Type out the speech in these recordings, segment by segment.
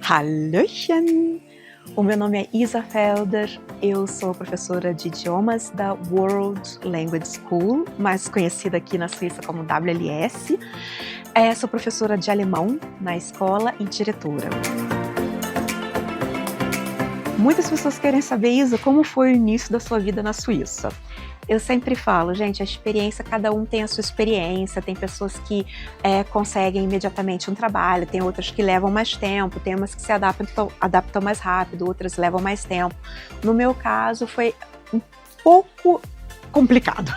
Hallöchen! O meu nome é Isa Felder, eu sou professora de idiomas da World Language School, mais conhecida aqui na Suíça como WLS. Sou professora de alemão na escola e diretora. Muitas pessoas querem saber, Isa, como foi o início da sua vida na Suíça? Eu sempre falo, gente, a experiência, cada um tem a sua experiência, tem pessoas que conseguem imediatamente um trabalho, tem outras que levam mais tempo, tem umas que se adaptam mais rápido, outras levam mais tempo. No meu caso, foi um pouco complicado,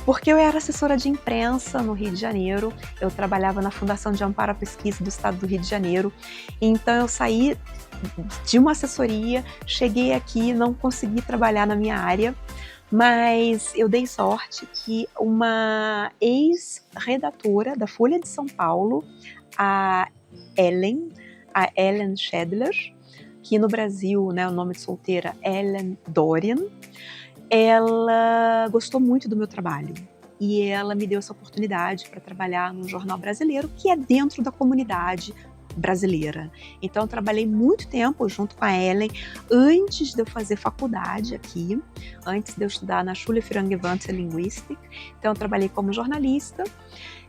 porque eu era assessora de imprensa no Rio de Janeiro, eu trabalhava na Fundação de Amparo à Pesquisa do Estado do Rio de Janeiro, então eu saí de uma assessoria, cheguei aqui, não consegui trabalhar na minha área, mas eu dei sorte que uma ex-redatora da Folha de São Paulo, a Ellen Schedler, que no Brasil, né, o nome de solteira Ellen Dorian, ela gostou muito do meu trabalho e ela me deu essa oportunidade para trabalhar num jornal brasileiro que é dentro da comunidade brasileira. Então eu trabalhei muito tempo junto com a Ellen antes de eu fazer faculdade aqui, antes de eu estudar na Schule für angewandte Linguistik. Então eu trabalhei como jornalista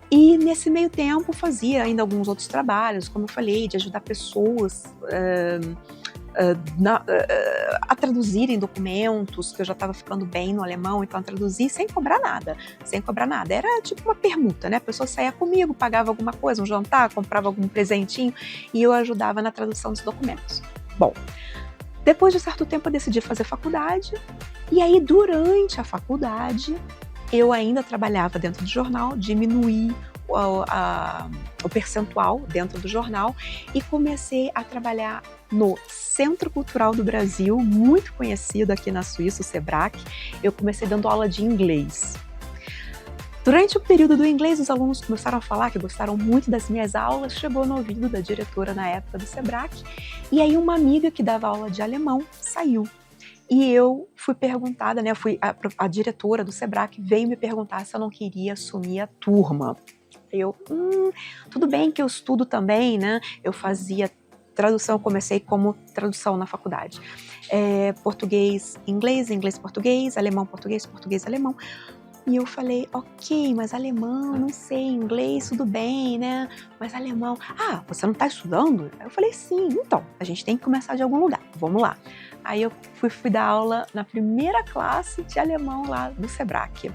e nesse meio tempo fazia ainda alguns outros trabalhos, como eu falei, de ajudar pessoas a traduzirem documentos, que eu já estava ficando bem no alemão, então traduzir sem cobrar nada, era tipo uma permuta, né, a pessoa saía comigo, pagava alguma coisa, um jantar, comprava algum presentinho e eu ajudava na tradução dos documentos. Bom, depois de certo tempo eu decidi fazer faculdade e aí durante a faculdade eu ainda trabalhava dentro do jornal, diminuí o percentual dentro do jornal e comecei a trabalhar no Centro Cultural do Brasil, muito conhecido aqui na Suíça, o SEBRAC. Eu comecei dando aula de inglês. Durante o período do inglês, os alunos começaram a falar que gostaram muito das minhas aulas, chegou no ouvido da diretora na época do SEBRAC, e aí uma amiga que dava aula de alemão saiu. E eu fui perguntada, né, a diretora do SEBRAC veio me perguntar se eu não queria assumir a turma. Eu, tudo bem que eu estudo também, né, eu fazia tradução, eu comecei como tradução na faculdade. Português, inglês, inglês, português, alemão, português, português, alemão. E eu falei, ok, mas alemão, não sei, inglês, tudo bem, né? Mas alemão, você não está estudando? Aí eu falei, sim, então, a gente tem que começar de algum lugar, vamos lá. Aí eu fui dar aula na primeira classe de alemão lá do SEBRAC,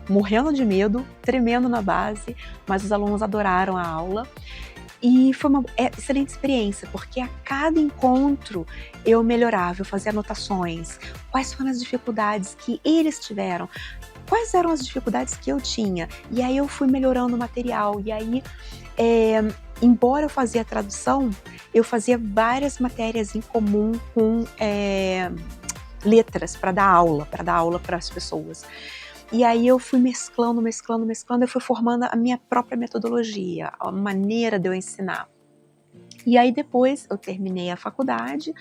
morrendo de medo, tremendo na base, mas os alunos adoraram a aula. E foi uma excelente experiência, porque a cada encontro eu melhorava, eu fazia anotações, quais foram as dificuldades que eles tiveram, quais eram as dificuldades que eu tinha, e aí eu fui melhorando o material, e aí, embora eu fazia a tradução, eu fazia várias matérias em comum com letras para dar aula para as pessoas. E aí eu fui mesclando, eu fui formando a minha própria metodologia, a maneira de eu ensinar. E aí depois eu terminei a faculdade,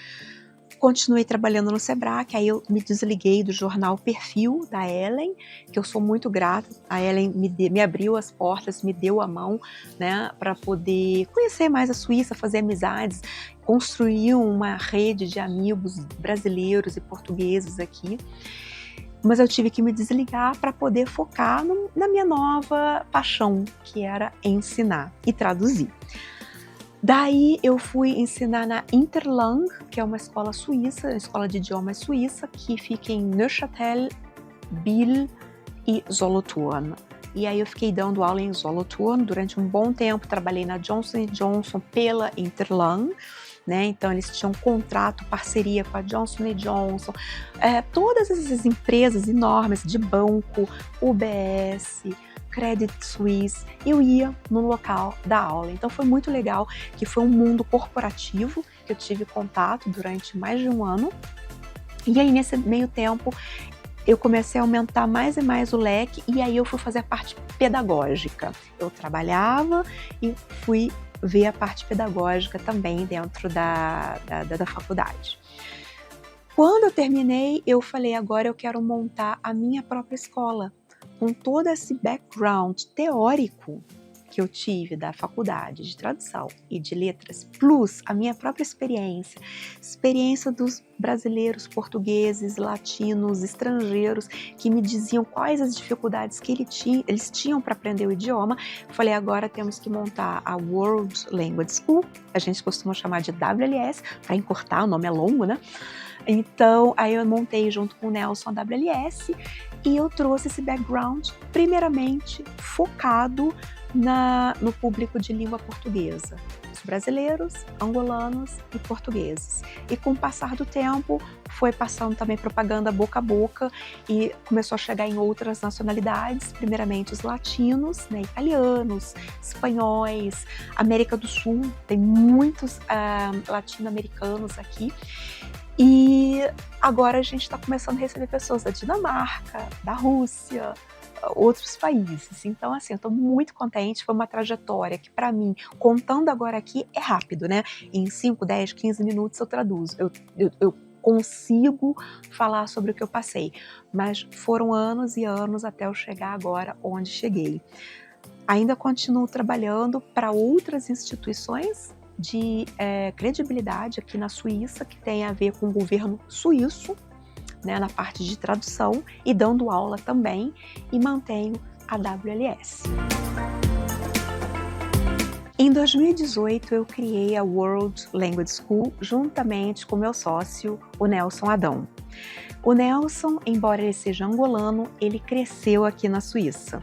continuei trabalhando no SEBRAC, aí eu me desliguei do jornal Perfil da Ellen, que eu sou muito grata, a Ellen me abriu as portas, me deu a mão, né, para poder conhecer mais a Suíça, fazer amizades, construir uma rede de amigos brasileiros e portugueses aqui. Mas eu tive que me desligar para poder focar na minha nova paixão, que era ensinar e traduzir. Daí eu fui ensinar na Interlang, que é uma escola suíça, uma escola de idiomas suíça, que fica em Neuchâtel, Biel e Solothurn. E aí eu fiquei dando aula em Solothurn durante um bom tempo, trabalhei na Johnson & Johnson pela Interlang, né? Então eles tinham contrato, parceria com a Johnson & Johnson, todas essas empresas enormes de banco, UBS, Credit Suisse, eu ia no local da aula. Então foi muito legal, que foi um mundo corporativo que eu tive contato durante mais de um ano. E aí nesse meio tempo eu comecei a aumentar mais e mais o leque, e aí eu fui fazer a parte pedagógica. Eu trabalhava e fui ver a parte pedagógica também dentro da faculdade. Quando eu terminei, eu falei, agora eu quero montar a minha própria escola, com todo esse background teórico que eu tive da faculdade de tradução e de letras, plus a minha própria experiência dos brasileiros, portugueses, latinos, estrangeiros, que me diziam quais as dificuldades que eles tinham para aprender o idioma, eu falei, agora temos que montar a World Language School, a gente costuma chamar de WLS, para encurtar, o nome é longo, né? Então, aí eu montei junto com o Nelson a WLS e eu trouxe esse background, primeiramente focado no público de língua portuguesa, os brasileiros, angolanos e portugueses. E com o passar do tempo, foi passando também propaganda boca a boca e começou a chegar em outras nacionalidades, primeiramente os latinos, né, italianos, espanhóis, América do Sul, tem muitos latino-americanos aqui. E agora a gente está começando a receber pessoas da Dinamarca, da Rússia, outros países. Então, assim, eu estou muito contente, foi uma trajetória que, para mim, contando agora aqui, é rápido, né? Em 5, 10, 15 minutos eu traduzo, eu consigo falar sobre o que eu passei. Mas foram anos e anos até eu chegar agora onde cheguei. Ainda continuo trabalhando para outras instituições de credibilidade aqui na Suíça, que tem a ver com o governo suíço, né, na parte de tradução, e dando aula também, e mantenho a WLS. Em 2018, eu criei a World Language School juntamente com meu sócio, o Nelson Adão. O Nelson, embora ele seja angolano, ele cresceu aqui na Suíça.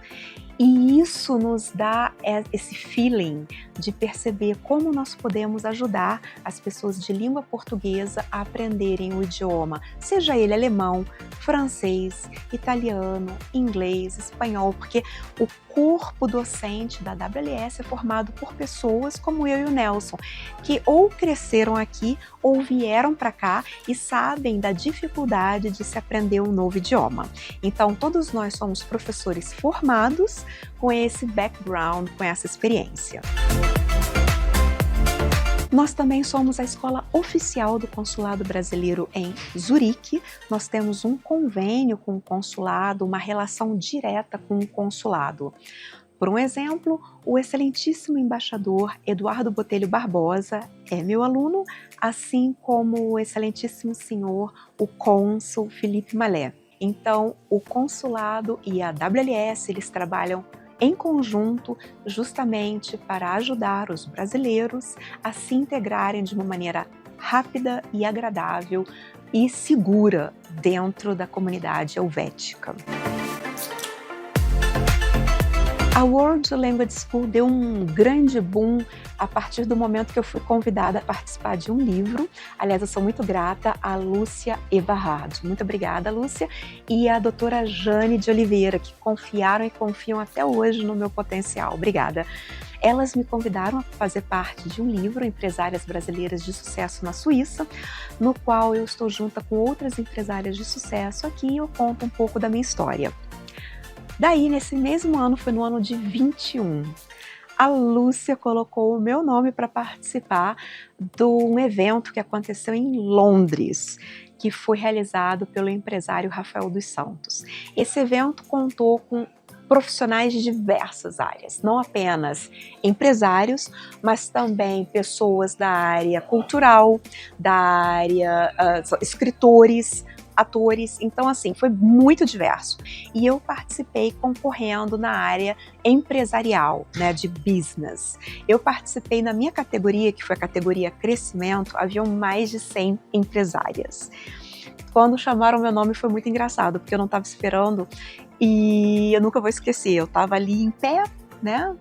E isso nos dá esse feeling de perceber como nós podemos ajudar as pessoas de língua portuguesa a aprenderem o idioma, seja ele alemão, francês, italiano, inglês, espanhol, porque o corpo docente da WLS é formado por pessoas como eu e o Nelson, que ou cresceram aqui ou vieram para cá e sabem da dificuldade de se aprender um novo idioma. Então, todos nós somos professores formados com esse background, com essa experiência. Nós também somos a escola oficial do Consulado Brasileiro em Zurique. Nós temos um convênio com o consulado, uma relação direta com o consulado. Por um exemplo, o excelentíssimo embaixador Eduardo Botelho Barbosa é meu aluno, assim como o excelentíssimo senhor, o cônsul Felipe Malé. Então, o consulado e a WLS, eles trabalham em conjunto, justamente para ajudar os brasileiros a se integrarem de uma maneira rápida e agradável e segura dentro da comunidade helvética. A World Language School deu um grande boom a partir do momento que eu fui convidada a participar de um livro. Aliás, eu sou muito grata à Lúcia Everhard. Muito obrigada, Lúcia. E à doutora Jane de Oliveira, que confiaram e confiam até hoje no meu potencial. Obrigada. Elas me convidaram a fazer parte de um livro, Empresárias Brasileiras de Sucesso na Suíça, no qual eu estou junto com outras empresárias de sucesso aqui e eu conto um pouco da minha história. Daí, nesse mesmo ano, foi no ano de 21, a Lúcia colocou o meu nome para participar de um evento que aconteceu em Londres, que foi realizado pelo empresário Rafael dos Santos. Esse evento contou com profissionais de diversas áreas, não apenas empresários, mas também pessoas da área cultural, da área escritores, atores, então assim, foi muito diverso. E eu participei concorrendo na área empresarial, né, de business. Eu participei na minha categoria, que foi a categoria crescimento, haviam mais de 100 empresárias. Quando chamaram meu nome foi muito engraçado, porque eu não estava esperando e eu nunca vou esquecer, eu estava ali em pé, né,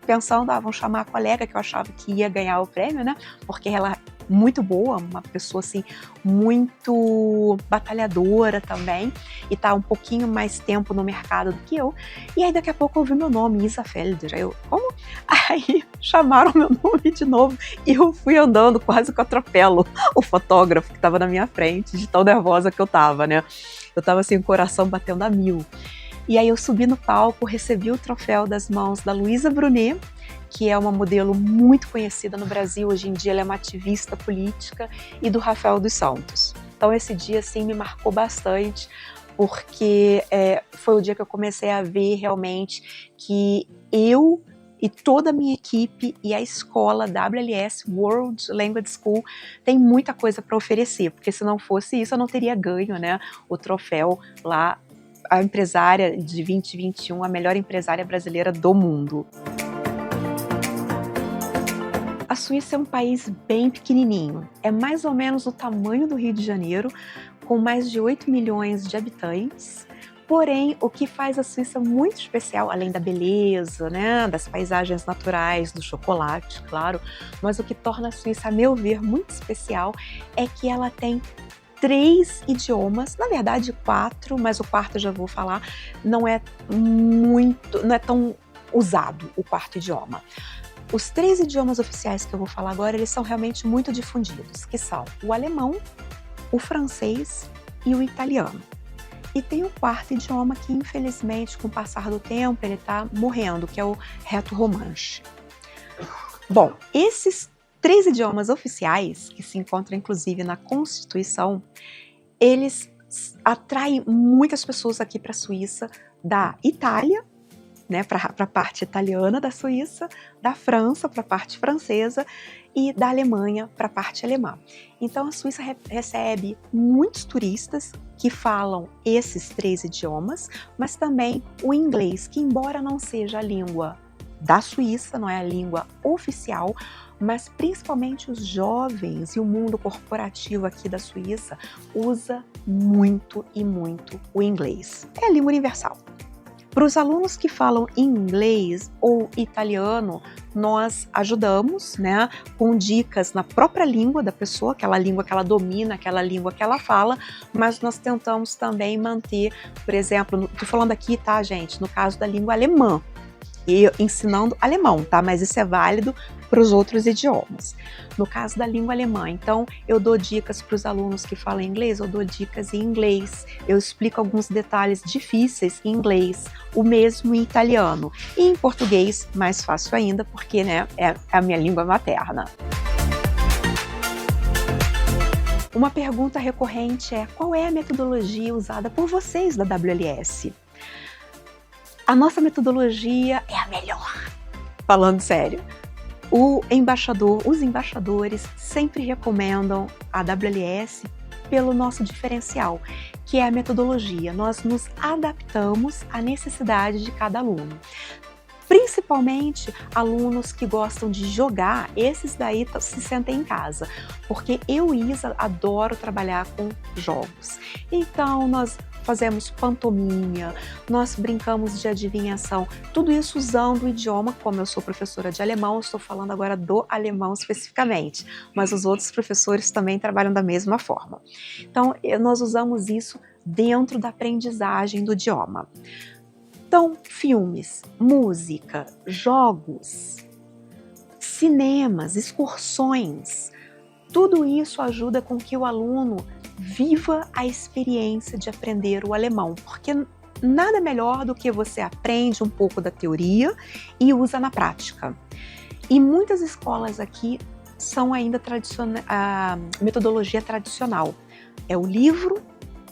pensando, vão chamar a colega que eu achava que ia ganhar o prêmio, né, porque ela muito boa, uma pessoa assim muito batalhadora também e tá um pouquinho mais tempo no mercado do que eu. E aí daqui a pouco eu ouvi meu nome, Isa Felder. Aí eu, como? Aí chamaram meu nome de novo e eu fui andando, quase que eu atropelo o fotógrafo que tava na minha frente, de tão nervosa que eu tava, né? Eu tava assim, o coração batendo a mil. E aí eu subi no palco, recebi o troféu das mãos da Luísa Brunet, que é uma modelo muito conhecida no Brasil, hoje em dia ela é uma ativista política, e do Rafael dos Santos. Então esse dia assim me marcou bastante, porque foi o dia que eu comecei a ver realmente que eu E toda a minha equipe e a escola WLS World Language School tem muita coisa para oferecer, porque se não fosse isso eu não teria ganho, né, o troféu lá, a empresária de 2021, a melhor empresária brasileira do mundo. A Suíça é um país bem pequenininho, é mais ou menos o tamanho do Rio de Janeiro, com mais de 8 milhões de habitantes. Porém, o que faz a Suíça muito especial, além da beleza, né, das paisagens naturais, do chocolate, claro, mas o que torna a Suíça, a meu ver, muito especial é que ela tem 3 idiomas, na verdade 4, mas o quarto eu já vou falar, não é tão usado o quarto idioma. Os 3 idiomas oficiais que eu vou falar agora, eles são realmente muito difundidos, que são o alemão, o francês e o italiano. E tem o quarto idioma que, infelizmente, com o passar do tempo, ele está morrendo, que é o reto-romanche. Bom, esses 3 idiomas oficiais, que se encontram inclusive na Constituição, eles atraem muitas pessoas aqui para a Suíça da Itália, né, para a parte italiana da Suíça, da França para a parte francesa e da Alemanha para a parte alemã. Então a Suíça recebe muitos turistas que falam esses 3 idiomas, mas também o inglês, que embora não seja a língua da Suíça, não é a língua oficial, mas principalmente os jovens e o mundo corporativo aqui da Suíça usa muito e muito o inglês. É a língua universal. Para os alunos que falam inglês ou italiano, nós ajudamos, né, com dicas na própria língua da pessoa, aquela língua que ela domina, aquela língua que ela fala, mas nós tentamos também manter, por exemplo, estou falando aqui, tá, gente, no caso da língua alemã, e ensinando alemão, tá, mas isso é válido para os outros idiomas. No caso da língua alemã, então, eu dou dicas para os alunos que falam inglês, eu dou dicas em inglês, eu explico alguns detalhes difíceis em inglês, o mesmo em italiano. E em português, mais fácil ainda, porque, né, é a minha língua materna. Uma pergunta recorrente é: qual é a metodologia usada por vocês da WLS? A nossa metodologia é a melhor, falando sério. Os embaixadores sempre recomendam a WLS pelo nosso diferencial, que é a metodologia. Nós nos adaptamos à necessidade de cada aluno. Principalmente alunos que gostam de jogar, esses daí se sentem em casa, porque eu e Isa adoro trabalhar com jogos. Então nós fazemos pantomima, nós brincamos de adivinhação, tudo isso usando o idioma. Como eu sou professora de alemão, eu estou falando agora do alemão especificamente, mas os outros professores também trabalham da mesma forma. Então nós usamos isso dentro da aprendizagem do idioma. Então, filmes, música, jogos, cinemas, excursões, tudo isso ajuda com que o aluno viva a experiência de aprender o alemão, porque nada melhor do que você aprende um pouco da teoria e usa na prática. E muitas escolas aqui são ainda a metodologia tradicional. É o livro,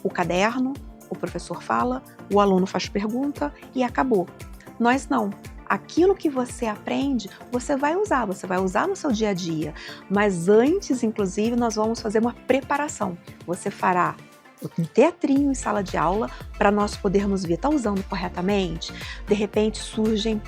o caderno, o professor fala, o aluno faz pergunta e acabou. Nós não. Aquilo que você aprende, você vai usar no seu dia a dia. Mas antes, inclusive, nós vamos fazer uma preparação. Você fará um teatrinho em sala de aula para nós podermos ver, está usando corretamente? De repente surgem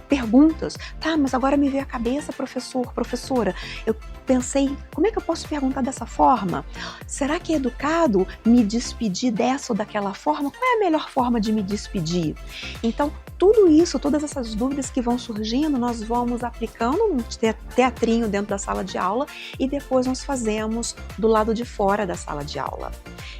perguntas. Tá, mas agora me veio à cabeça, professor, professora, eu pensei, como é que eu posso perguntar dessa forma? Será que é educado me despedir dessa ou daquela forma? Qual é a melhor forma de me despedir? Então, tudo isso, todas essas dúvidas que vão surgindo, nós vamos aplicando um teatrinho dentro da sala de aula e depois nós fazemos do lado de fora da sala de aula.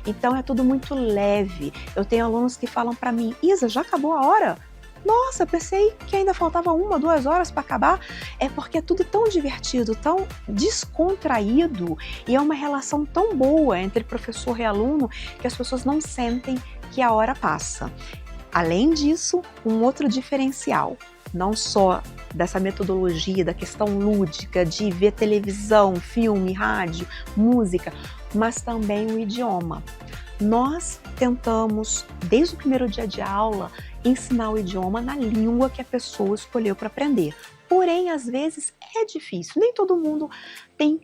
Então, é tudo muito leve. Eu tenho alunos que falam para mim: Isa, já acabou a hora? Nossa, pensei que ainda faltava 1 ou 2 horas para acabar. É porque é tudo tão divertido, tão descontraído e é uma relação tão boa entre professor e aluno que as pessoas não sentem que a hora passa. Além disso, um outro diferencial, não só dessa metodologia, da questão lúdica, de ver televisão, filme, rádio, música, mas também o idioma. Nós tentamos, desde o primeiro dia de aula, ensinar o idioma na língua que a pessoa escolheu para aprender. Porém, às vezes é difícil, nem todo mundo tem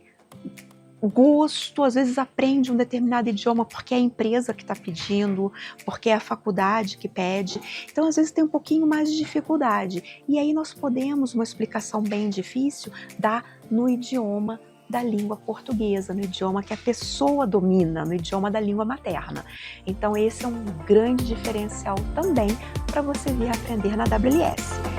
gosto, às vezes aprende um determinado idioma porque é a empresa que está pedindo, porque é a faculdade que pede, então às vezes tem um pouquinho mais de dificuldade, e aí nós podemos, uma explicação bem difícil, dar no idioma da língua portuguesa, no idioma que a pessoa domina, no idioma da língua materna. Então esse é um grande diferencial também para você vir aprender na WLS.